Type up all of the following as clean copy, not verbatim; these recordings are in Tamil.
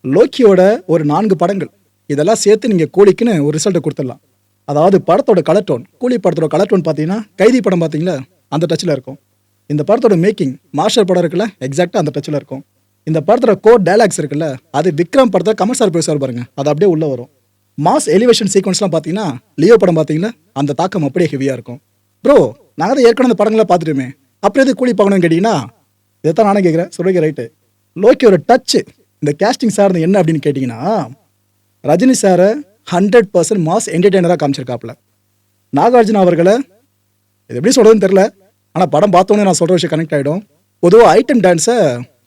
லோக்கியோட ஒரு 4 படங்கள். இதெல்லாம் சேர்த்து நீங்க கூலிக்குன்னு ஒரு ரிசல்ட்ட குடுத்துடலாம். அதாவது படத்தோட கலர் டோன், கூலி படத்தோட கலர் டோன் பார்த்தீங்கன்னா, கைதி படம் பார்த்தீங்களா? அந்த டச்ல இருக்கும். இந்த படத்தோட மேக்கிங், மாஸ்டர் படம் இருக்குல்ல? எக்ஸாக்ட்டா அந்த டச்ல இருக்கும். இந்த படத்தோட கோர் டயலாக்ஸ் இருக்குல்ல? அது விக்ரம் படத்துல கமல் சார் பேசுவார் பாருங்க. அது அப்படியே உள்ள வரும். மாஸ் எலிவேஷன் சீக்வென்ஸ்லாம் பார்த்தீங்கன்னா, லியோ படம் பார்த்தீங்களா? அந்த தாக்கம் அப்படியே ஹெவியா இருக்கும். ப்ரோ, நாங்க தான் ஏற்கனவே அந்த படங்கள பார்த்துட்டோமே. அப்புறம் எதுக்கு கூலி பார்க்கணும்னு கேட்டீங்கன்னா, இதத்தான் நானும் கேட்கிறேன். சொல்றீங்க ரைட்டு. லோக்கியோட டச் இந்த கேஸ்டிங் சார்ந்து என்ன அப்படின்னு கேட்டீங்கன்னா, ரஜினி சார 100% மாஸ் என்டர்டெய்னரா காமிச்சிருக்காப்ல. நாகார்ஜுனா அவர்கள இது எப்படி சொல்றதுன்னு தெரியல. ஆனா படம் பார்த்தோனே நான் சொல்ற விஷயம் கனெக்ட் ஆயிடும். பொதுவா ஐட்டம் டான்ஸ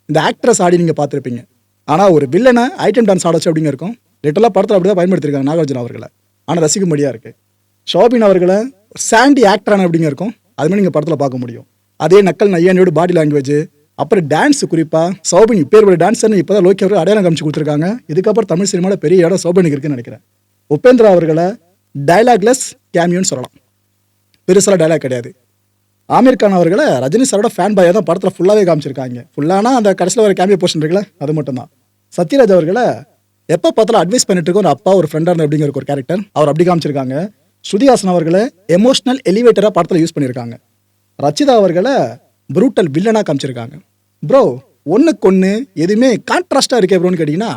இந்த ஆக்ட்ரஸ் ஆடி நீங்க பார்த்திருப்பீங்க. ஆனா ஒரு வில்லன ஐட்டம் டான்ஸ் ஆட வச்சு எப்படிங்க இருக்கும்? லிட்டரலா படத்துல அப்படிதான் பயன்படுத்தியிருக்காங்க நாகார்ஜுனா அவர்கள. ஆனா ரசிக்கும்படியா இருக்கு. ஷோபின் அவர்கள சாண்டி ஆக்டரான எப்படிங்க இருக்கும்? அது மாதிரி நீங்க படத்துல பார்க்க முடியும். அதே நக்கல் நையாண்டியோட பாடி லாங்குவேஜ், அப்புறம் டான்ஸ் குறிப்பா சோபின் இப்பேற்பட்ட டான்ஸர்னு இப்பதான் லோக்கி அவர்கள் அடையாளம் காமிச்சு கொடுத்துருக்காங்க. இதுக்கப்புறம் தமிழ் சினிமால பெரிய இடம் சோபனுக்கு இருக்குன்னு நினைக்கிறேன். உபேந்திரா அவர்களை டயலாக்லெஸ் கேமியோன்னு சொல்லலாம். பெருசால டயலாக் கிடையாது. ஆமீர் கான் அவர்களை ரஜினி சாரோட ஃபேன் பாயா தான் படத்துல ஃபுல்லாவே காமிச்சிருக்காங்க. ஃபுல்லானா அந்த கடைசியில் ஒரு கேமியோ போர்ஷன் இருக்குல்ல, அது மட்டும் தான். சத்யராஜ் அவர்களை எப்போ பார்த்தாலும் அட்வைஸ் பண்ணிட்டு இருக்க ஒரு அப்பா, ஒரு ஃப்ரெண்டா இருந்த அப்படிங்கிற ஒரு கேரக்டர் அவர் அப்படி காமிச்சிருக்காங்க. ஸ்ருதிஹாசன் அவர்களை எமோஷனல் எலிவேட்டரா படத்துல யூஸ் பண்ணியிருக்காங்க. ரச்சிதா அவர்களை ப்ரூட்டல் வில்லனா காமிச்சிருக்காங்க. ப்ரோ, ஒன்றுக்கு ஒன்று எதுவுமே கான்ட்ராஸ்டாக இருக்கே ப்ரோன்னு கேட்டிங்கன்னா,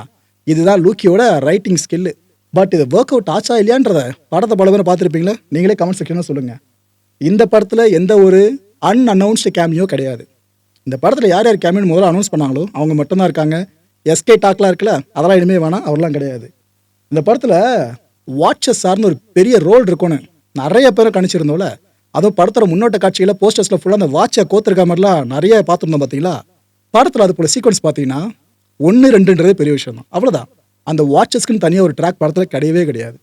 இதுதான் லூக்கியோட ரைட்டிங் ஸ்கில்லு. பட் இது ஒர்க் அவுட் ஆச்சா இல்லையான்றத படத்தை பல பேர் பார்த்துருப்பீங்களா? நீங்களே கமெண்ட் செக்ஷனில் சொல்லுங்கள். இந்த படத்தில் எந்த ஒரு அன்அனௌன்ஸ்டு கேமியோ கிடையாது. இந்த படத்தில் யார் யார் கேமியோன்னு முதல்ல அனௌன்ஸ் பண்ணாங்களோ அவங்க மட்டும்தான் இருக்காங்க. எஸ்கே டாக்லாம் இருக்குல்ல, அதெல்லாம் இனிமே வேணாம், அவர்லாம் கிடையாது. இந்த படத்தில் வாட்சஸ் சார்னு ஒரு பெரிய ரோல் இருக்கும்னு நிறைய பேர் கணிச்சிருந்தோம்ல. அதுவும் படத்தோட முன்னோட்ட காட்சிகளை போஸ்டர்ஸில் ஃபுல்லாக அந்த வாட்சை கோத்துருக்க மாதிரிலாம் நிறைய பார்த்துருந்தோம் பார்த்தீங்களா? படத்தில் அது போல சீக்வன்ஸ் பார்த்தீங்கன்னா 1, 2ன்றதே பெரிய விஷயம் தான். அவ்வளோதான். அந்த வாட்சஸ்க்குன்னு தனியாக ஒரு ட்ராக் படத்தில் கிடையவே கிடையாது.